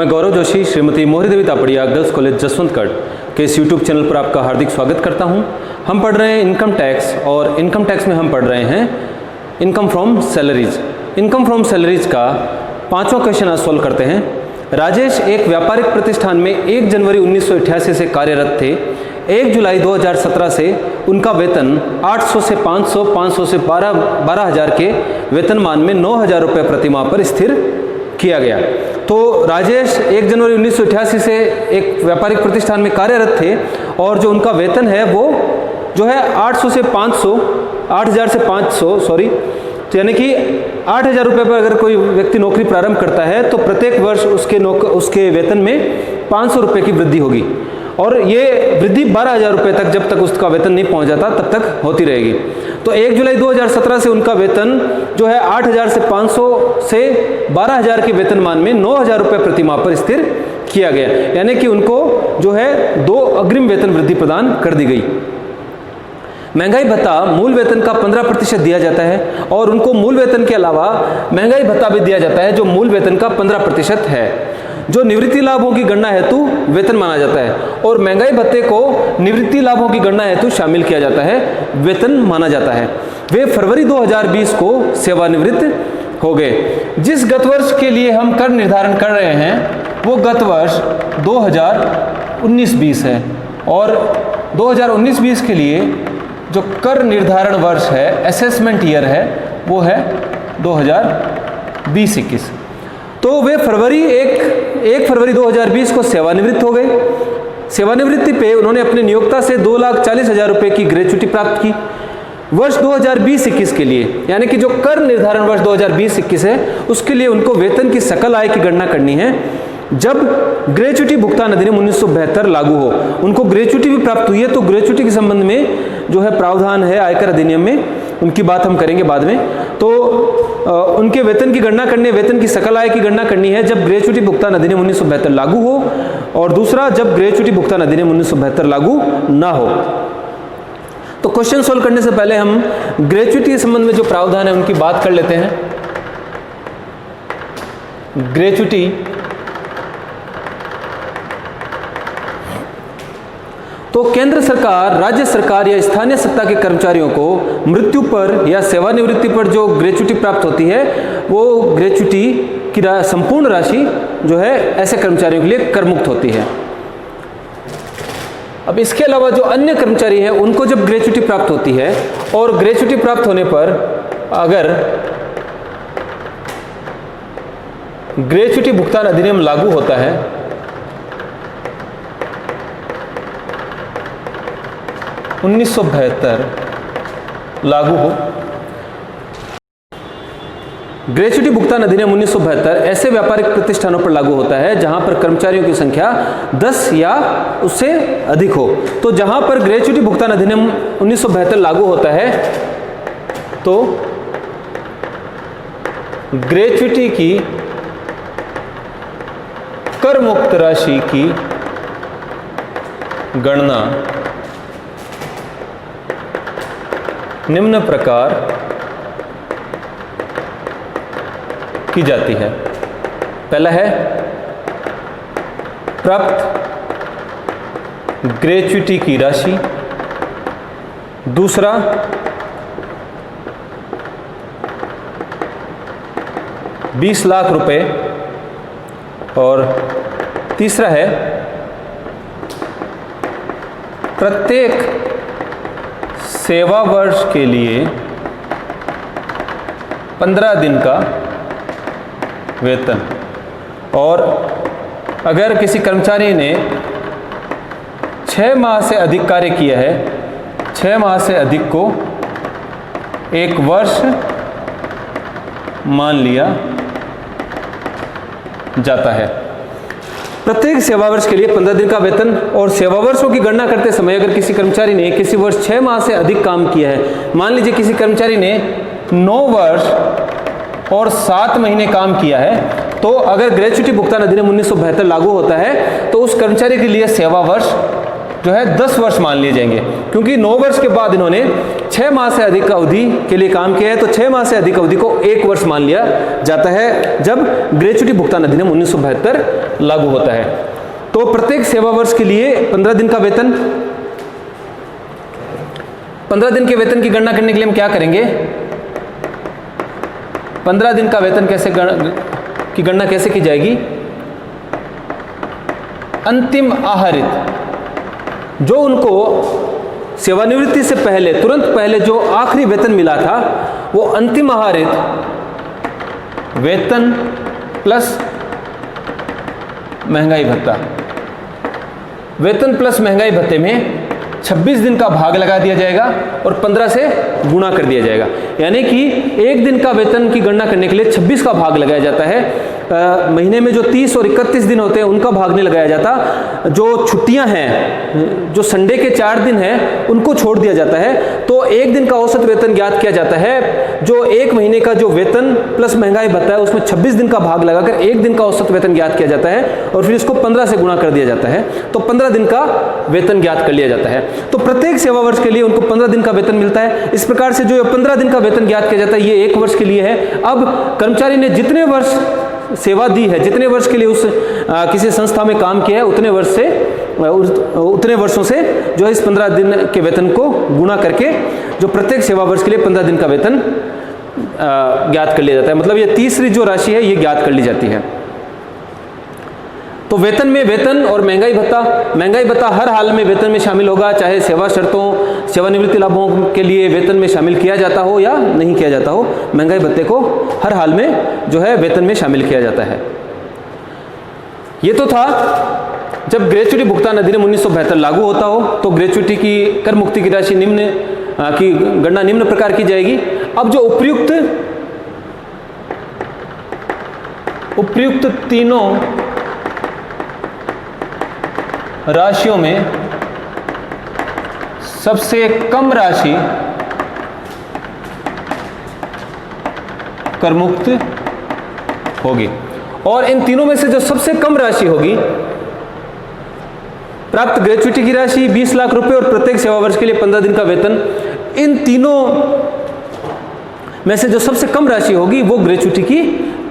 मैं गौरव जोशी श्रीमती मोहरी देवी Tapadia girls college Jaswantgarh के इस यूट्यूब चैनल पर आपका हार्दिक स्वागत करता हूं। हम पढ़ रहे हैं इनकम टैक्स और इनकम टैक्स में हम पढ़ रहे हैं income from salaries. Income from salaries का पांचवा क्वेश्चन आज सॉल्व करते हैं। राजेश एक व्यापारिक प्रतिष्ठान में 1 जनवरी 1988 से कार्यरत थे। 1 जुलाई 2017 से उनका वेतन 800 से 500, 500 से 12,000 के वेतनमान में 9,000 रुपये प्रति माह पर स्थिर किया गया। तो राजेश 1 जनवरी 1988 से एक व्यापारिक प्रतिष्ठान में कार्यरत थे और जो उनका वेतन है वो जो है 800 से 500, 8,000 से 500 सॉरी, तो यानी कि 8,000 रुपये पर अगर कोई व्यक्ति नौकरी प्रारंभ करता है तो प्रत्येक वर्ष उसके वेतन में 500 रुपये की वृद्धि होगी और ये वृद्धि 12,000 रुपये तक, जब तक उसका वेतन नहीं पहुंच जाता तब तक होती रहेगी। तो 1 जुलाई 2017 से उनका वेतन जो है 8,000 से 500 से 12,000 के वेतनमान में 9,000 रुपये प्रति माह पर स्थिर किया गया, यानी कि उनको जो है 2 अग्रिम वेतन वृद्धि प्रदान कर दी गई। महंगाई भत्ता मूल वेतन का 15% दिया जाता है और उनको मूल वेतन के अलावा महंगाई भत्ता भी दिया जाता है जो मूल वेतन का 15% है, जो निवृत्ति लाभों की गणना हेतु वेतन माना जाता है और महंगाई भत्ते को निवृत्ति लाभों की गणना हेतु शामिल किया जाता है, वेतन माना जाता है। वे फरवरी 2020 को सेवानिवृत्त हो गए। जिस गत वर्ष के लिए हम कर निर्धारण कर रहे हैं वो गत वर्ष 2019-20 है और 2019-20 के लिए जो कर निर्धारण वर्ष है, असेसमेंट ईयर है, वो है 2020-21। तो वे 1 फरवरी 2020 को सेवानिवृत्त हो गए। सेवानिवृत्ति पे उन्होंने अपने नियोक्ता से 2,40,000 रुपये की ग्रेच्युटी प्राप्त की। वर्ष 2020-21 के लिए, यानी कि जो कर निर्धारण वर्ष 2020-21 है, उसके लिए उनको वेतन की सकल आय की गणना करनी है जब ग्रेच्युटी भुगतान अधिनियम 1972 लागू हो। उनको ग्रेच्युटी भी प्राप्त हुई है, तो ग्रेच्युटी के संबंध में जो है प्रावधान है आयकर अधिनियम में, उनकी बात हम करेंगे बाद में। तो उनके वेतन की गणना करनी है, वेतन की सकल आय की गणना करनी है जब ग्रेच्युटी भुगतान अधिनियम 1972 लागू हो, और दूसरा जब ग्रेच्युटी भुगतान अधिनियम 1972 लागू ना हो। तो क्वेश्चन सोल्व करने से पहले हम ग्रेच्युटी के संबंध में जो प्रावधान है उनकी बात कर लेते हैं। ग्रेच्युटी तो केंद्र सरकार, राज्य सरकार या स्थानीय सत्ता के कर्मचारियों को मृत्यु पर या सेवानिवृत्ति पर जो ग्रेच्युटी प्राप्त होती है वो ग्रेच्युटी की संपूर्ण राशि जो है ऐसे कर्मचारियों के लिए करमुक्त होती है। अब इसके अलावा जो अन्य कर्मचारी हैं उनको जब ग्रेच्युटी प्राप्त होती है और ग्रेच्युटी प्राप्त होने पर अगर ग्रेच्युटी भुगतान अधिनियम लागू होता है 1972 लागू हो, ग्रेच्युटी भुगतान अधिनियम 1972 ऐसे व्यापारिक प्रतिष्ठानों पर लागू होता है जहां पर कर्मचारियों की संख्या 10 या उससे अधिक हो। तो जहां पर ग्रेच्युटी भुगतान अधिनियम 1972 लागू होता है तो ग्रेच्युटी की कर मुक्त राशि की गणना निम्न प्रकार की जाती है। पहला है प्राप्त ग्रेच्युटी की राशि, दूसरा ₹20 लाख रुपए, और तीसरा है प्रत्येक सेवा वर्ष के लिए 15 दिन का वेतन। और अगर किसी कर्मचारी ने 6 माह से अधिक कार्य किया है, 6 माह से अधिक को 1 वर्ष मान लिया जाता है। प्रत्येक सेवा वर्ष के लिए 15 दिन का वेतन। और सेवा वर्षों की गणना करते समय अगर किसी कर्मचारी ने किसी वर्ष 6 माह से अधिक काम किया है, मान लीजिए किसी कर्मचारी ने 9 वर्ष और 7 महीने काम किया है, तो अगर ग्रेच्युटी भुगतान अधिनियम 1972 लागू होता है तो उस कर्मचारी के लिए सेवा वर्ष जो है 10 वर्ष मान लिए जाएंगे, क्योंकि 9 वर्ष के बाद इन्होंने 6 माह से अधिक अवधि के लिए काम किया है, तो 6 माह से अधिक अवधि को 1 वर्ष मान लिया जाता है जब ग्रेच्युटी भुगतान अधिनियम 1972 लागू होता है। तो प्रत्येक सेवा वर्ष के लिए 15 दिन का वेतन, 15 दिन के वेतन की गणना करने के लिए हम क्या करेंगे, 15 दिन का वेतन की गणना कैसे की जाएगी, अंतिम आहरित जो उनको सेवानिवृत्ति से पहले, तुरंत पहले जो आखिरी वेतन मिला था, वो अंतिम आहरित वेतन प्लस महंगाई भत्ता, वेतन प्लस महंगाई भत्ते में 26 दिन का भाग लगा दिया जाएगा और 15 से गुणा कर दिया जाएगा। यानी कि एक दिन का वेतन की गणना करने के लिए 26 का भाग लगाया जाता है। महीने में जो 30 और 31 दिन होते हैं उनका भाग नहीं लगाया जाता। जो छुट्टियां हैं, जो संडे के 4 दिन हैं, उनको छोड़ दिया जाता है। तो एक दिन का औसत वेतन ज्ञात किया जाता है। जो एक महीने का जो वेतन प्लस महंगाई भत्ता है उसमें 26 दिन का भाग लगाकर एक दिन का औसत वेतन ज्ञात किया जाता है और फिर इसको 15 से गुणा कर दिया जाता है, तो 15 दिन का वेतन ज्ञात कर लिया जाता है। तो प्रत्येक सेवा वर्ष के लिए उनको 15 दिन का वेतन मिलता है। इस प्रकार से जो 15 दिन का वेतन ज्ञात किया जाता है ये 1 वर्ष के लिए है। अब कर्मचारी ने जितने वर्ष सेवा दी है, जितने वर्ष के लिए उस किसी संस्था में काम किया है, उतने वर्षों से जो है इस 15 दिन के वेतन को गुणा करके जो प्रत्येक सेवा वर्ष के लिए 15 दिन का वेतन ज्ञात कर लिया जाता है। मतलब ये तीसरी जो राशि है ये ज्ञात कर ली जाती है। तो वेतन में वेतन और महंगाई भत्ता हर हाल में वेतन में शामिल होगा, चाहे सेवा शर्तों, सेवानिवृत्ति लाभों के लिए वेतन में शामिल किया जाता हो या नहीं किया जाता हो, महंगाई भत्ते को हर हाल में जो है वेतन में शामिल किया जाता है। ये तो था जब ग्रेच्युटी भुगतान अधिनियम 1972 लागू होता हो, तो ग्रेच्युटी की कर मुक्ति की राशि की गणना निम्न प्रकार की जाएगी। अब जो उपयुक्त तीनों राशियों में सबसे कम राशि कर मुक्त होगी, और इन तीनों में से जो सबसे कम राशि होगी, प्राप्त ग्रेच्युटी की राशि 20 लाख रुपए और प्रत्येक सेवा वर्ष के लिए 15 दिन का वेतन, इन तीनों में से जो सबसे कम राशि होगी वो ग्रेच्युटी की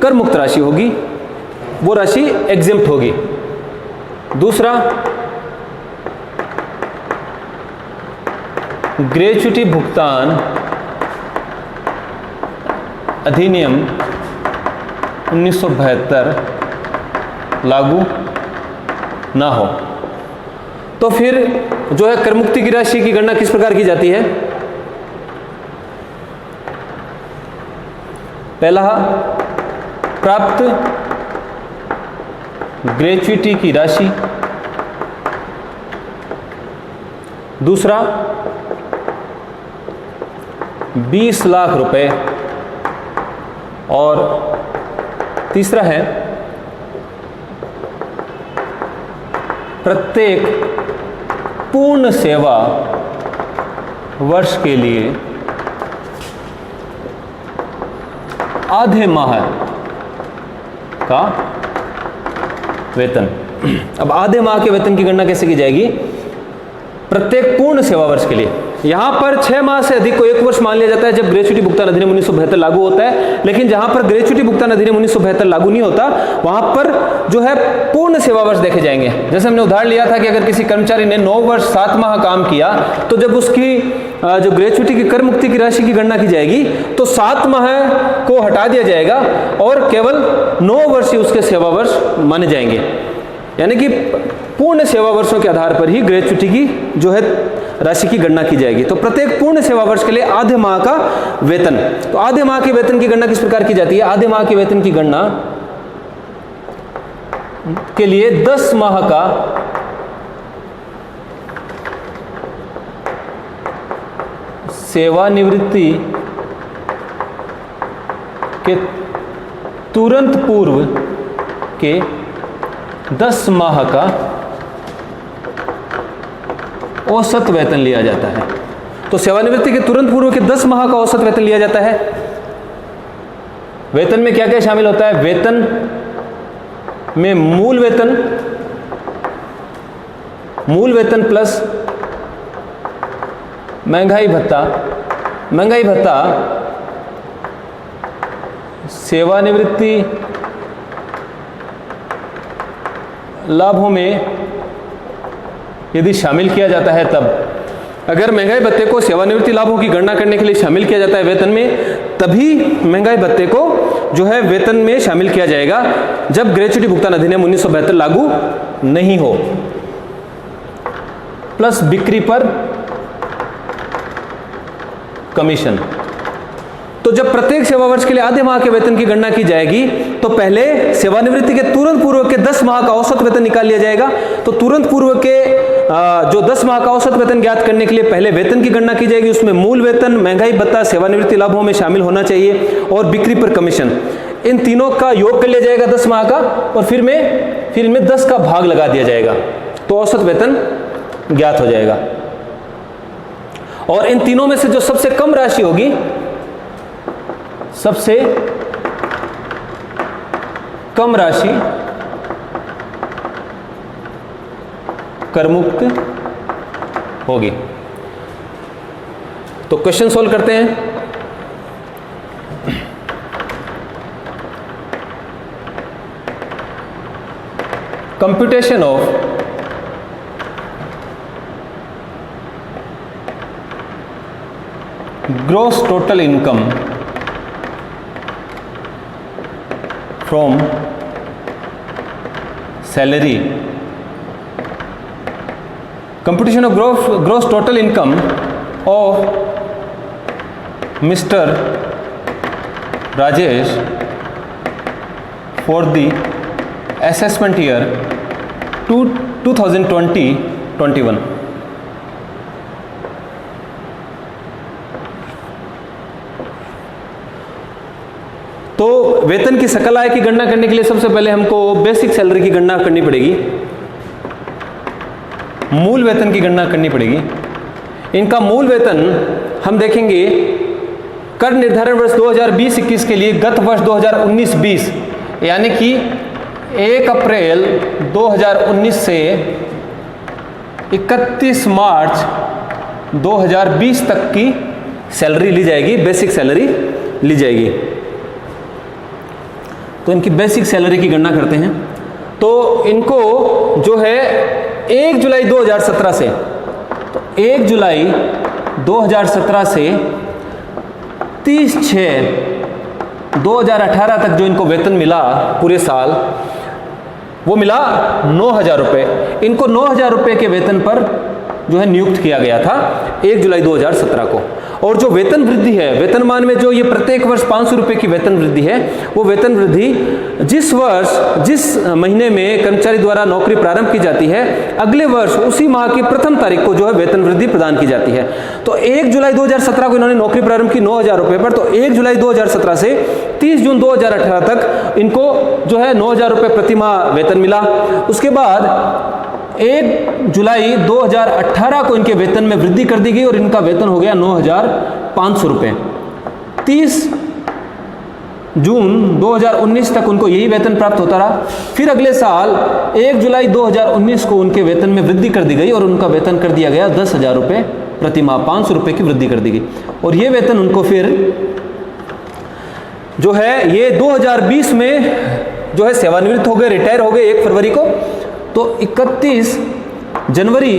कर मुक्त राशि होगी, वो राशि एग्जेम्प्ट होगी। दूसरा, ग्रेच्युटी भुगतान अधिनियम 1972 लागू ना हो तो फिर जो है कर मुक्ति की राशि की गणना किस प्रकार की जाती है। पहला, प्राप्त ग्रेच्युटी की राशि। दूसरा, 20 लाख रुपए। और तीसरा है प्रत्येक पूर्ण सेवा वर्ष के लिए आधे माह का वेतन। अब आधे माह के वेतन की गणना कैसे की जाएगी, प्रत्येक पूर्ण सेवा वर्ष के लिए। यहां पर 6 माह से अधिक को 1 वर्ष मान लिया जाता है जब ग्रेच्युटी भुगतान अधिनियम 1972 लागू होता है, लेकिन जहां पर ग्रेच्युटी भुगतान अधिनियम 1972 लागू नहीं होता वहां पर जो है पूर्ण सेवा वर्ष देखे जाएंगे। जैसे हमने उदाहरण लिया था कि अगर किसी कर्मचारी ने 9 वर्ष 7 माह काम किया तो जब उसकी जो ग्रेच्युटी की कर मुक्ति की राशि की गणना की जाएगी तो 7 माह को हटा दिया जाएगा और केवल 9 वर्ष ही उसके सेवा वर्ष माने जाएंगे। यानी कि पूर्ण सेवा वर्षों के आधार पर ही ग्रेच्युटी की जो है राशि की गणना की जाएगी। तो प्रत्येक पूर्ण सेवा वर्ष के लिए आधे माह का वेतन। तो आधे माह के वेतन की गणना किस प्रकार की जाती है, आधे माह के वेतन की गणना के लिए 10 माह का सेवानिवृत्ति के तुरंत पूर्व के 10 माह का औसत वेतन लिया जाता है। तो सेवानिवृत्ति के तुरंत पूर्व के 10 माह का औसत वेतन लिया जाता है। वेतन में क्या क्या शामिल होता है, वेतन में मूल वेतन, मूल वेतन प्लस महंगाई भत्ता, महंगाई भत्ता सेवानिवृत्ति लाभों में यदि शामिल किया जाता है तब, अगर महंगाई भत्ते को सेवानिवृत्ति लाभों की गणना करने के लिए शामिल किया जाता है वेतन में, तभी महंगाई भत्ते को जो है वेतन में शामिल किया जाएगा, जब ग्रेच्युटी भुगतान अधिनियम 1972 लागू नहीं हो। प्लस बिक्री पर कमीशन। तो जब प्रत्येक सेवा वर्ष के लिए आधे माह के वेतन की गणना की जाएगी तो पहले सेवानिवृत्ति के तुरंत पूर्व के 10 माह का औसत वेतन निकाल लिया जाएगा। तो तुरंत पूर्व के जो 10 माह का औसत वेतन ज्ञात करने के लिए पहले वेतन की गणना की जाएगी, उसमें मूल वेतन, महंगाई भत्ता, सेवानिवृत्ति लाभों में शामिल होना चाहिए और बिक्री पर कमीशन, इन तीनों का योग कर लिया जाएगा 10 माह का, और फिर में 10 का भाग लगा दिया जाएगा, तो औसत वेतन ज्ञात हो जाएगा। और इन तीनों में से जो सबसे कम राशि होगी, सबसे कम राशि करमुक्त होगी। तो क्वेश्चन सोल्व करते हैं। Computation of gross total income from salary, computation of gross total income of Mr. Rajesh for the assessment year 2020-21। तो वेतन की सकल आय की गणना करने के लिए सबसे पहले हमको बेसिक सैलरी की गणना करनी पड़ेगी, मूल वेतन की गणना करनी पड़ेगी। इनका मूल वेतन हम देखेंगे कर निर्धारण वर्ष 2020-21 के लिए गत वर्ष 2019-20, यानी कि 1 अप्रैल 2019 से 31 मार्च 2020 तक की सैलरी ली जाएगी, बेसिक सैलरी ली जाएगी। तो इनकी बेसिक सैलरी की गणना करते हैं। तो इनको जो है 1 जुलाई 2017 से, तो 1 जुलाई 2017 से 30/6/2018 तक जो इनको वेतन मिला पूरे साल, वो मिला 9,000 रुपये। इनको 9,000 रुपये के वेतन पर जो है नियुक्त किया गया था 1 जुलाई 2017 को। और जो वेतन वृद्धि है, वेतनमान में जो ये प्रत्येक वर्ष 500 रुपये की वेतन वृद्धि है, वो वेतन वृद्धि जिस महीने में कर्मचारी द्वारा नौकरी प्रारंभ की जाती है, अगले वर्ष उसी माह की प्रथम तारीख को जो है वेतन वृद्धि प्रदान की जाती है। तो 1 जुलाई 2017 को इन्होंने नौकरी प्रारंभ की 9,000 रुपये पर, तो 1 जुलाई 2017 से 30 जून 2018 तक इनको जो है 9,000 रुपये प्रति माह वेतन मिला। उसके बाद 1 जुलाई 2018 को इनके वेतन में वृद्धि कर दी गई और इनका वेतन हो गया 9,500 रुपये। 30 जून 2019 तक उनको यही वेतन प्राप्त होता रहा। फिर अगले साल 1 जुलाई 2019 को उनके वेतन में वृद्धि कर दी गई और उनका वेतन कर दिया गया 10,000 रुपये प्रति माह, 500 रुपये की वृद्धि कर दी गई। और ये वेतन उनको फिर जो है ये 2020 में जो है सेवानिवृत्त हो गए, रिटायर हो गए 1 फरवरी को। तो 31 जनवरी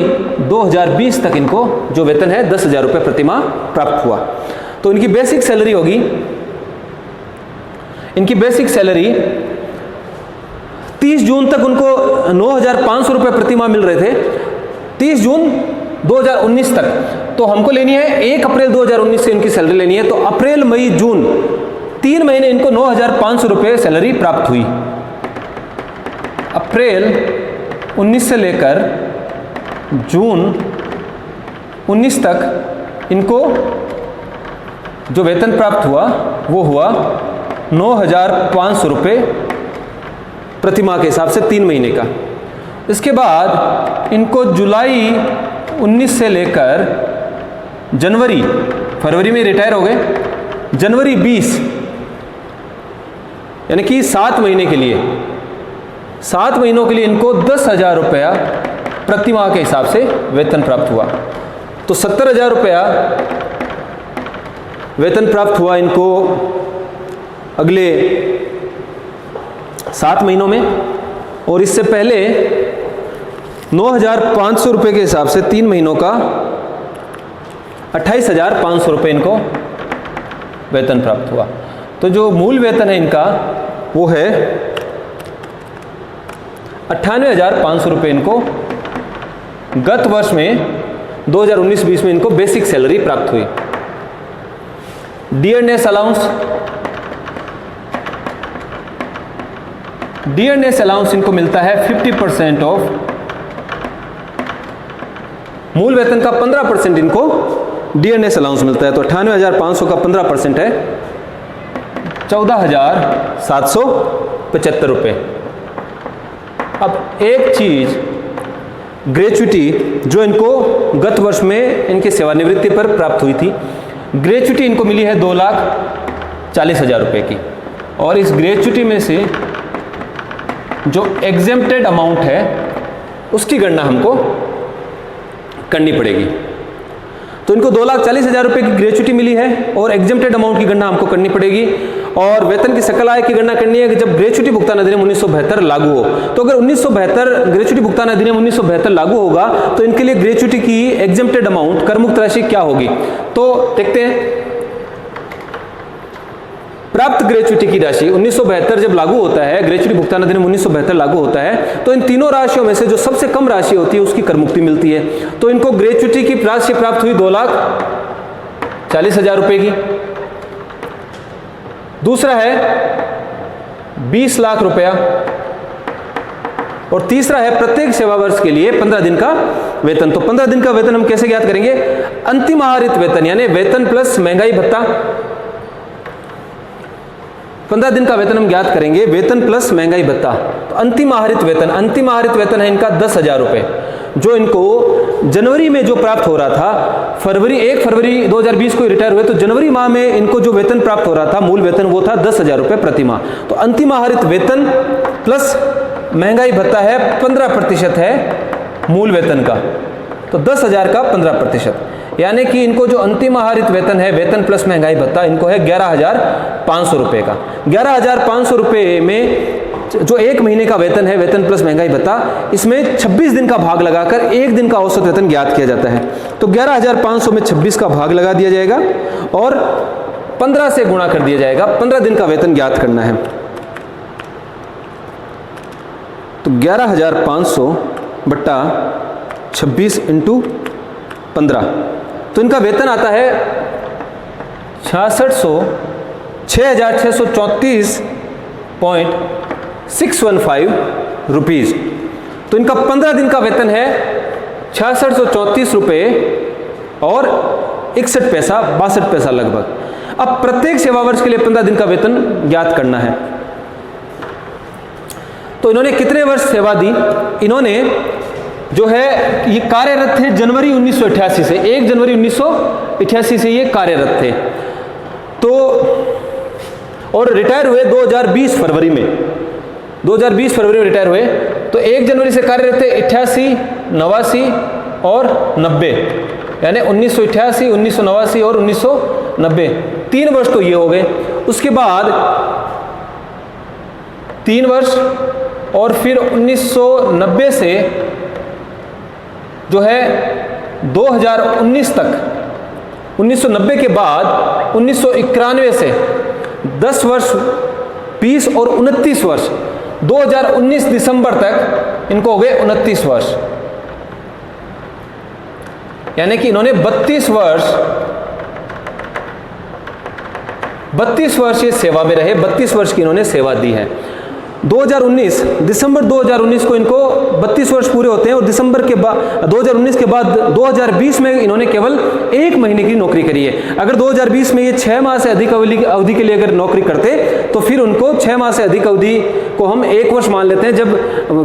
2020 तक इनको जो वेतन है 10,000 रुपये प्रति माह प्राप्त हुआ। तो इनकी बेसिक सैलरी होगी, इनकी बेसिक सैलरी 30 जून तक उनको 9,500 रुपये प्रति माह मिल रहे थे, 30 जून 2019 तक। तो हमको लेनी है 1 अप्रैल 2019 से इनकी सैलरी लेनी है। तो अप्रैल, मई, जून 3 महीने इनको 9,500 रुपये सैलरी प्राप्त हुई। अप्रैल 19 से लेकर जून 19 तक इनको जो वेतन प्राप्त हुआ वो हुआ 9,500 रुपये प्रति माह के हिसाब से 3 महीने का। इसके बाद इनको जुलाई 19 से लेकर जनवरी, फरवरी में रिटायर हो गए, जनवरी 20 यानी कि 7 महीने के लिए, 7 महीनों के लिए इनको 10,000 रुपया प्रति माह के हिसाब से वेतन प्राप्त हुआ। तो 70,000 रुपया वेतन प्राप्त हुआ इनको अगले 7 महीनों में, और इससे पहले 9,500 रुपये के हिसाब से 3 महीनों का 28,500 रुपये इनको वेतन प्राप्त हुआ। तो जो मूल वेतन है इनका वो है 98,500 रुपये इनको गत वर्ष में 2019-20 में इनको बेसिक सैलरी प्राप्त हुई। डियरनेस अलाउंस इनको मिलता है 50% ऑफ मूल वेतन का 15% इनको डियरनेस अलाउंस मिलता है। तो 98,500 का 15% है 14,775 रुपये। अब एक चीज ग्रेच्युटी जो इनको गत वर्ष में इनके सेवानिवृत्ति पर प्राप्त हुई थी, ग्रेच्युटी इनको मिली है 2,40,000 रुपये की, और इस ग्रेच्युटी में से जो एग्जेम्प्टेड अमाउंट है उसकी गणना हमको करनी पड़ेगी। तो इनको 2,40,000 रुपये की ग्रेच्युटी मिली है और एग्जेम्प्टेड अमाउंट की गणना हमको करनी पड़ेगी, और वेतन की सकल आय की गणना करनी है कि जब ग्रेच्युटी भुगतान अधिनियम 1972 लागू हो। तो अगर 1972 ग्रेच्युटी भुगतान अधिनियम 1972 लागू होगा तो इनके लिए ग्रेच्युटी की एग्जेम्प्टेड अमाउंट करमुक्त राशि क्या होगी। तो देखते हैं, प्राप्त ग्रेच्युटी की राशि 1972 जब लागू होता है, ग्रेच्युटी भुगतान अधिनियम 1972 लागू होता है, तो इन तीनों राशियों में से जो सबसे कम राशि होती है उसकी करमुक्ति मिलती है। तो इनको ग्रेच्युटी की राशि प्राप्त हुई 2,40,000 रुपये की। दूसरा है 20 लाख रुपया, और तीसरा है प्रत्येक सेवा वर्ष के लिए 15 दिन का वेतन। तो 15 दिन का वेतन हम कैसे ज्ञात करेंगे? अंतिम आहरित वेतन यानी वेतन प्लस महंगाई भत्ता। 15 दिन का वेतन हम ज्ञात करेंगे वेतन प्लस महंगाई भत्ता। तो अंतिम आहरित वेतन है इनका 10,000 रुपये, जो इनको जनवरी में जो प्राप्त हो रहा था, 1 फरवरी 2020 को रिटायर हुए, तो जनवरी माह में इनको जो वेतन प्राप्त हो रहा था मूल वेतन वो था 10,000 रुपये प्रति माह। तो अंतिम आहरित वेतन प्लस महंगाई भत्ता है 15% है मूल वेतन का, तो 10,000 का 15%, यानी कि इनको जो अंतिम आहरित वेतन है वेतन प्लस महंगाई भत्ता इनको है 11,500 रुपये का। 11,500 रुपये में जो 1 महीने का वेतन है वेतन प्लस महंगाई भत्ता, इसमें 26 दिन का भाग लगाकर 1 दिन का औसत वेतन ज्ञात किया जाता है। तो 11,500 में 26 का भाग लगा दिया जाएगा और 15 से गुणा कर दिया जाएगा। 15 दिन का वेतन ज्ञात करना है। तो 11,500 बट्टा 26 इंटू 15, तो इनका वेतन आता है 6,634.615 रुपीज़। तो इनका 15 दिन का वेतन है 6,634 रुपये और 61 पैसा 62 पैसा लगभग। अब प्रत्येक सेवा वर्ष के लिए 15 दिन का वेतन ज्ञात करना है। तो इन्होंने कितने वर्ष सेवा दी? इन्होंने जो है ये कार्यरत थे जनवरी 1988 से, 1 जनवरी 1988 से ये कार्यरत थे। तो और रिटायर हुए 2020 फरवरी में, 2020 फरवरी में रिटायर हुए। तो 1 जनवरी से कार्यरत थे 88, 89 और 90, यानी 1988, 1989 और 1990, 3 वर्ष तो ये हो गए। उसके बाद 3 वर्ष और फिर 1990 से जो है 2019 तक, 1990 के बाद 1991 से 10 वर्ष, 20 और 29 वर्ष, 2019 दिसंबर तक इनको हो गए 29 वर्ष, यानी कि इन्होंने 32 वर्ष ये सेवा में रहे, 32 वर्ष की इन्होंने सेवा दी है। 2019 दिसंबर 2019 को इनको 32 वर्ष पूरे होते हैं, और दिसंबर के बाद 2019 के बाद 2020 में इन्होंने केवल 1 महीने की नौकरी करी है। अगर 2020 में ये 6 माह से अधिक अवधि के लिए अगर नौकरी करते तो फिर उनको 6 माह से अधिक अवधि को हम 1 वर्ष मान लेते हैं जब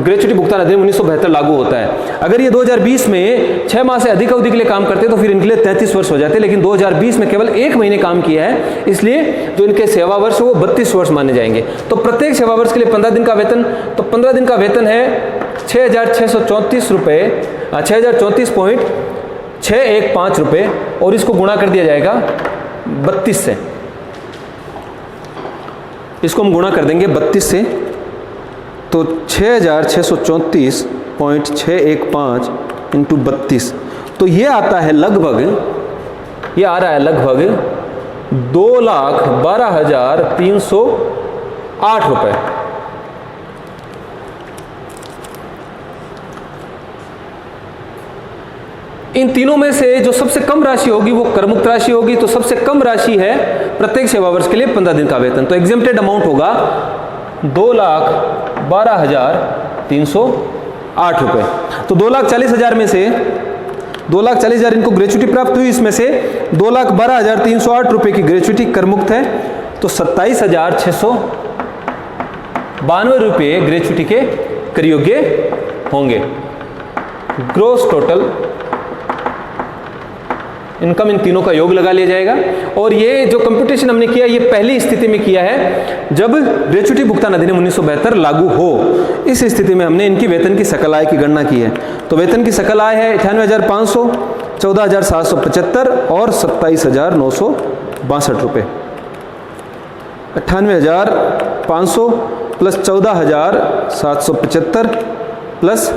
ग्रेच्युटी भुगतान अधिनियम 1972 लागू होता है। अगर ये 2020 में 6 माह से अधिक अवधि के लिए काम करते तो फिर इनके लिए 33 वर्ष हो जाते, लेकिन 2020 में केवल 1 महीने काम किया है, इसलिए जो इनके सेवा वर्ष वो 32 वर्ष माने जाएंगे। तो प्रत्येक सेवा वर्ष के लिए 15 दिन का वेतन, तो 15 दिन का वेतन है 6,634 रुपये 6034.615 रुपये और इसको गुणा कर दिया जाएगा 32 से। इसको हम गुणा कर देंगे 32 से, तो 6634.615 इंटू 32, तो ये आता है लगभग, ये आ रहा है लगभग 2,12,308 रुपये। इन तीनों में से जो सबसे कम राशि होगी वो करमुक्त राशि होगी। तो सबसे कम राशि है प्रत्येक सेवा वर्ष के लिए 15 दिन का वेतन, तो एग्जेम्प्टेड अमाउंट होगा 2,12,308 रुपये। तो 2,40,000 में से 2,40,000 इनको ग्रेच्युटी प्राप्त हुई, इसमें से 2,12,308 रुपये की ग्रेच्युटी करमुक्त है, तो 27,692 रुपये ग्रेच्युटी के कर योग्य होंगे। ग्रोस टोटल इनकम इन तीनों का योग लगा लिया जाएगा। और ये जो कंप्यूटेशन हमने किया ये पहली स्थिति में किया है जब ग्रेच्युटी भुगतान अधिनियम 1972 लागू हो। इस स्थिति में हमने इनकी वेतन की सकल आय की गणना की है। तो वेतन की सकल आय है 98,500, 14,775 और 27,962 रुपये। 98,500 प्लस 14,775 प्लस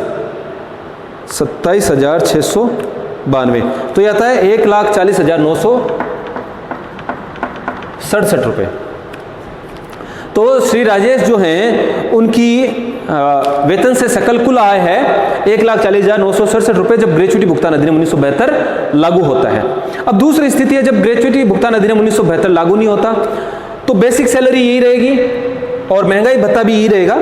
27,692, तो यह आता है 1,40,967 रुपये। तो श्री राजेश जो हैं उनकी वेतन से सकल कुल आय है 1,40,967 रुपये जब ग्रेच्युटी भुगतान अधिनियम 1972 लागू होता है। अब दूसरी स्थिति है जब ग्रेच्युटी भुगतान अधिनियम 1972 लागू नहीं होता, तो बेसिक सैलरी यही रहेगी और महंगाई भत्ता भी यही रहेगा,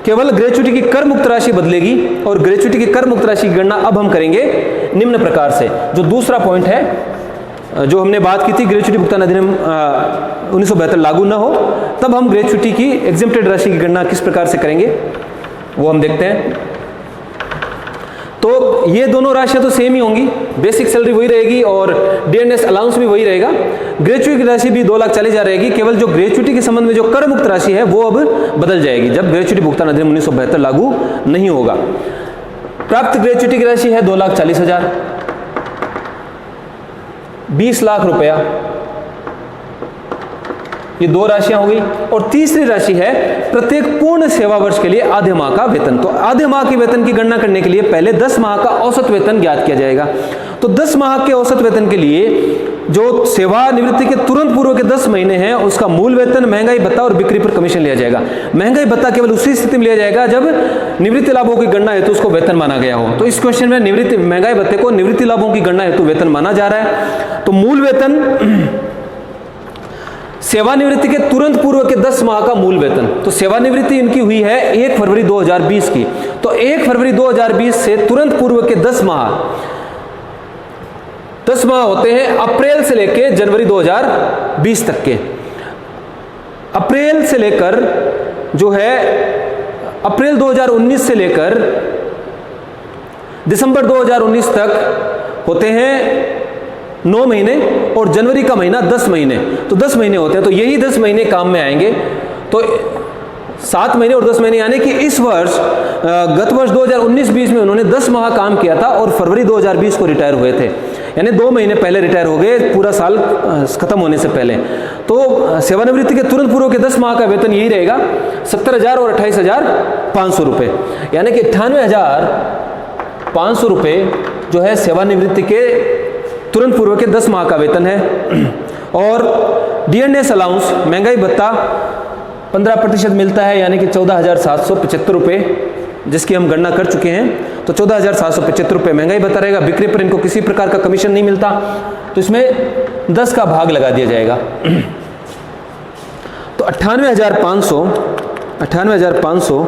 केवल ग्रेच्युटी की कर मुक्त राशि बदलेगी। और ग्रेच्युटी की कर मुक्त राशि की गणना अब हम करेंगे निम्न प्रकार से। जो दूसरा पॉइंट है जो हमने बात की थी, ग्रेच्युटी भुगतान अधिनियम 1972 लागू ना हो तब हम ग्रेच्युटी की एग्जेम्प्टेड राशि की गणना किस प्रकार से करेंगे वो हम देखते हैं। तो ये दोनों राशियां तो सेम ही होंगी, बेसिक सैलरी वही रहेगी और डीएनएस अलाउंस भी वही रहेगा। ग्रेच्युटी की राशि भी 2,40,000 रहेगी, केवल जो ग्रेच्युटी के संबंध में जो कर मुक्त राशि है वो अब बदल जाएगी जब ग्रेच्युटी भुगतान अधिनियम 1972 लागू नहीं होगा। प्राप्त ग्रेच्युटी की राशि है 2,40,000, 20 लाख रुपया, ये दो राशियां हो गई। और तीसरी राशि है प्रत्येक पूर्ण सेवा वर्ष के लिए आधे माह का वेतन। तो आधे माह के वेतन की गणना करने के लिए पहले 10 माह का औसत वेतन ज्ञात किया जाएगा। तो 10 माह के औसत वेतन के लिए जो सेवानिवृत्ति के तुरंत पूर्व के 10 महीने हैं उसका मूल वेतन, महंगाई भत्ता और बिक्री पर कमीशन लिया जाएगा। महंगाई भत्ता केवल उसी स्थिति में लिया जाएगा जब निवृत्ति लाभों की गणना हेतु उसको वेतन माना गया हो। तो इस क्वेश्चन में निवृत्ति महंगाई भत्ते को निवृत्ति लाभों की गणना हेतु वेतन माना जा रहा है। तो मूल वेतन सेवानिवृत्ति के तुरंत पूर्व के 10 माह का मूल वेतन। तो सेवानिवृत्ति इनकी हुई है 1 फरवरी 2020 की, तो 1 फरवरी 2020 से तुरंत पूर्व के 10 माह होते हैं अप्रैल से लेकर जनवरी 2020 तक के। अप्रैल से लेकर जो है अप्रैल 2019 से लेकर दिसंबर 2019 तक होते हैं 9 महीने और जनवरी का महीना 10 महीने, तो 10 महीने होते हैं। तो यही 10 महीने काम में आएंगे। तो 7 महीने और 10 महीने, यानी कि इस वर्ष गत वर्ष 2019-20 में उन्होंने 10 माह काम किया था और फरवरी 2020 को रिटायर हुए थे, यानी 2 महीने पहले रिटायर हो गए पूरा साल खत्म होने से पहले। तो सेवानिवृत्ति के तुरंत पूर्व के 10 माह का वेतन यही रहेगा 70,000 और 28,500 रुपये, यानी कि 98,500 रुपये जो है सेवानिवृत्ति के तुरंत पूर्व के 10 माह का वेतन है। और डीएनएस अलाउंस महंगाई भत्ता 15% मिलता है, यानी कि 14,775 रुपये, जिसकी हम गणना कर चुके हैं। तो 14,775 रुपये महंगाई भत्ता रहेगा। बिक्री पर इनको किसी प्रकार का कमीशन नहीं मिलता, तो इसमें 10 का भाग लगा दिया जाएगा। तो 98,500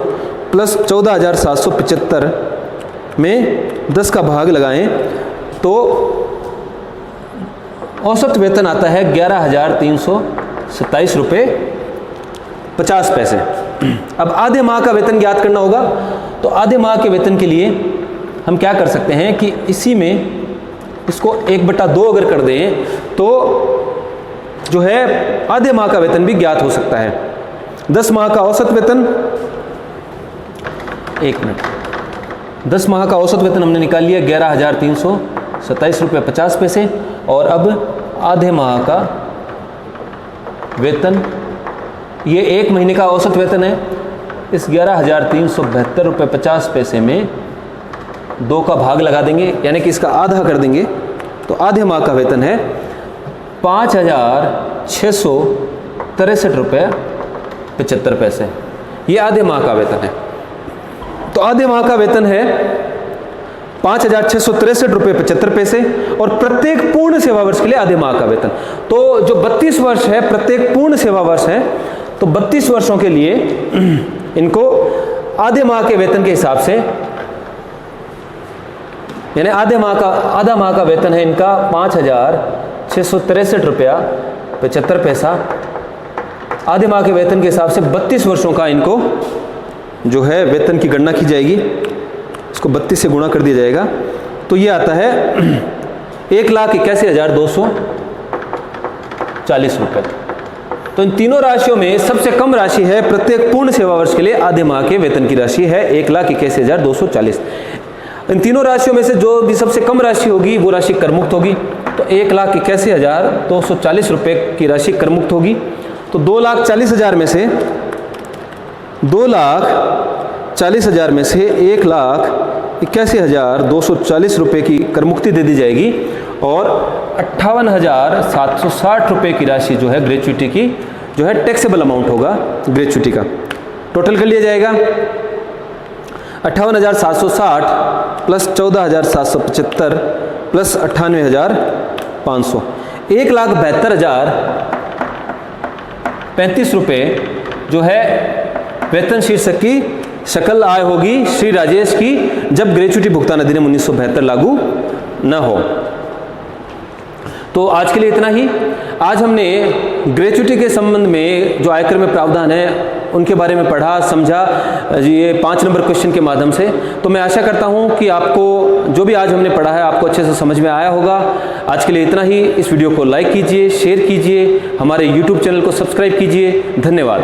प्लस 14,775 में 10 का भाग लगाएं तो औसत वेतन आता है 11,327 रुपये 50 पैसे। अब आधे माह का वेतन ज्ञात करना होगा। तो आधे माह के वेतन के लिए हम क्या कर सकते हैं कि इसी में इसको 1/2 अगर कर दें तो जो है आधे माह का वेतन भी ज्ञात हो सकता है। 10 माह का औसत वेतन, 1 मिनट, 10 माह का औसत वेतन हमने निकाल लिया 11,327 रुपये 50 पैसे। और अब आधे माह का वेतन, ये 1 महीने का औसत वेतन है। इस 11,372 रुपये 50 पैसे में 2 का भाग लगा देंगे, यानी कि इसका आधा कर देंगे, तो आधे माह का वेतन है 5,663 रुपये 75 पैसे। ये आधे माह का वेतन है। तो आधे माह का वेतन है 5,663 रुपये 75 पैसे और प्रत्येक पूर्ण सेवा वर्ष के लिए आधे माह का वेतन। तो जो 32 वर्ष है, प्रत्येक पूर्ण सेवा वर्ष है, तो 32 वर्षों के लिए इनको आधे माह के वेतन के हिसाब से, यानी आधा माह का वेतन है इनका 5,663 रुपया 75 पैसा। आधे माह के वेतन के हिसाब से 32 वर्षों का इनको जो है वेतन की गणना की जाएगी। इसको 32 से गुणा कर दिया जाएगा, तो ये आता है 1,81,240 रुपये। तो इन तीनों राशियों में सबसे कम राशि है प्रत्येक पूर्ण सेवा वर्ष के लिए आधे माह के वेतन की राशि है 1,81,240। इन तीनों राशियों में से जो भी सबसे कम राशि होगी वो राशि करमुक्त होगी। तो 1,81,240 रुपये की राशि करमुक्त होगी। तो 2,40,000 में से 2,40,000 में से 1,81,240 रुपये की करमुक्ति दे दी जाएगी और 58,760 रुपये की राशि जो है ग्रेच्युटी की, जो है टैक्सेबल अमाउंट होगा ग्रेच्युटी का। टोटल कर लिया जाएगा 58,760 प्लस 14,775 प्लस 98,500, 1,72,035 रुपये जो है वेतन शीर्षक की सकल आय होगी श्री राजेश की, जब ग्रेच्युटी भुगतान अधिनियम 1972 लागू न हो। तो आज के लिए इतना ही। आज हमने ग्रेच्युटी के संबंध में जो आयकर में प्रावधान है उनके बारे में पढ़ा, समझा, ये 5 नंबर क्वेश्चन के माध्यम से। तो मैं आशा करता हूँ कि आपको जो भी आज हमने पढ़ा है आपको अच्छे से समझ में आया होगा। आज के लिए इतना ही। इस वीडियो को लाइक कीजिए, शेयर कीजिए, हमारे YouTube चैनल को सब्सक्राइब कीजिए। धन्यवाद।